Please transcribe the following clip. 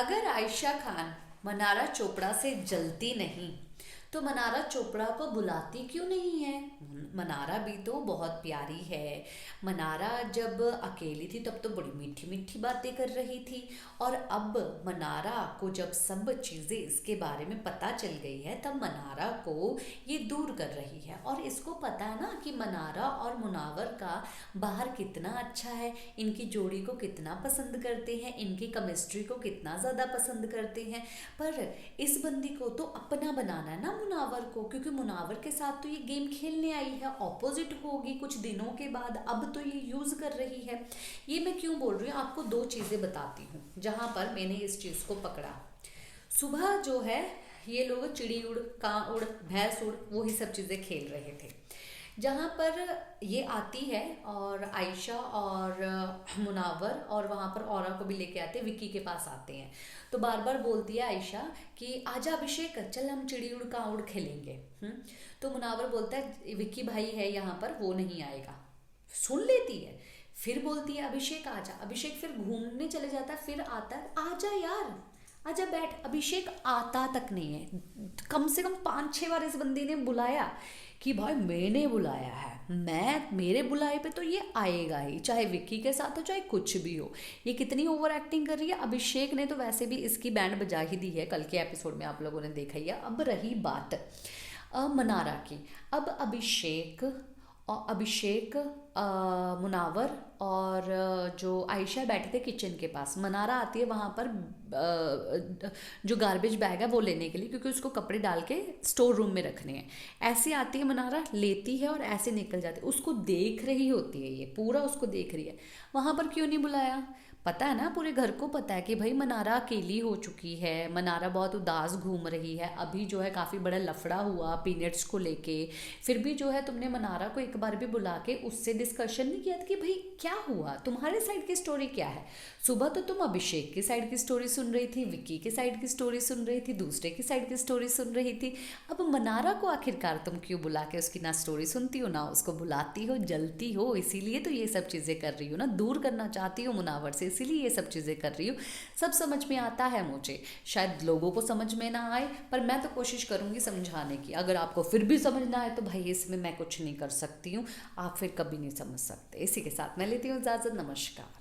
अगर आयशा खान मनारा चोपड़ा से जलती नहीं तो मनारा चोपड़ा को बुलाती क्यों नहीं है। मनारा भी तो बहुत प्यारी है। मनारा जब अकेली थी तब तो बड़ी मीठी मीठी बातें कर रही थी, और अब मनारा को जब सब चीज़ें इसके बारे में पता चल गई है तब मनारा को ये दूर कर रही है। और इसको पता है ना कि मनारा और मुनावर का बाहर कितना अच्छा है, इनकी जोड़ी को कितना पसंद करते हैं, इनकी केमिस्ट्री को कितना ज़्यादा पसंद करते हैं। पर इस बंदी को तो अपना बनाना है ना मुनावर को, क्योंकि मुनावर के साथ तो ये गेम खेलने आई है, ऑपोजिट होगी कुछ दिनों के बाद, अब तो ये यूज़ कर रही है। ये मैं क्यों बोल रही हूँ, आपको दो चीज़ें बताती हूँ जहाँ पर मैंने इस चीज़ को पकड़ा। सुबह जो है ये लोग चिड़ी उड़, कां उड़, भैंस उड़, वही सब चीज़ें खेल रहे थे। जहाँ पर ये आती है और आयशा और मुनावर और वहाँ पर औरा को भी लेके आते हैं, विक्की के पास आते हैं। तो बार बार बोलती है आयशा कि आजा अभिषेक, चल हम चिड़ी उड़ कां उड़ खेलेंगे। तो मुनावर बोलता है विक्की भाई है यहाँ पर, वो नहीं आएगा। सुन लेती है, फिर बोलती है अभिषेक आजा। अभिषेक फिर घूमने चले जाता है, फिर आता है, आजा यार आजा बैठ। अभिषेक आता तक नहीं है। कम से कम 5-6 बार इस बंदी ने बुलाया कि भाई मैंने बुलाया है, मैं मेरे बुलाए पे तो ये आएगा ही, चाहे विक्की के साथ हो चाहे कुछ भी हो। ये कितनी ओवर एक्टिंग कर रही है। अभिषेक ने तो वैसे भी इसकी बैंड बजा ही दी है, कल के एपिसोड में आप लोगों ने देखा ही है। अब रही बात मनारा की। अब अभिषेक मुनावर और जो आयशा बैठे थे किचन के पास, मनारा आती है वहाँ पर जो गार्बेज बैग है वो लेने के लिए, क्योंकि उसको कपड़े डाल के स्टोर रूम में रखने हैं। ऐसे आती है मनारा, लेती है और ऐसे निकल जाती है। उसको देख रही होती है, ये पूरा उसको देख रही है। वहाँ पर क्यों नहीं बुलाया? पता है ना, पूरे घर को पता है कि भाई मनारा अकेली हो चुकी है, मनारा बहुत उदास घूम रही है। अभी जो है काफ़ी बड़ा लफड़ा हुआ पीनट्स को लेके, फिर भी जो है तुमने मनारा को एक बार भी बुला के उससे डिस्कशन नहीं किया था कि भाई क्या हुआ, तुम्हारे साइड की स्टोरी क्या है। सुबह तो तुम अभिषेक की साइड की स्टोरी सुन रही थी, विक्की की साइड की स्टोरी सुन रही थी, दूसरे की साइड की स्टोरी सुन रही थी। अब मनारा को आखिरकार तुम क्यों बुला के उसकी ना स्टोरी सुनती हो ना उसको बुलाती हो, जलती हो। इसीलिए तो ये सब चीज़ें कर रही हो ना, दूर करना चाहती हो मुनावर से, इसीलिए ये सब चीज़ें कर रही हूँ। सब समझ में आता है मुझे, शायद लोगों को समझ में ना आए, पर मैं तो कोशिश करूँगी समझाने की। अगर आपको फिर भी समझना है तो भाई इसमें मैं कुछ नहीं कर सकती हूँ, आप फिर कभी नहीं समझ सकते। इसी के साथ मैं लेती हूँ इजाज़त। नमस्कार।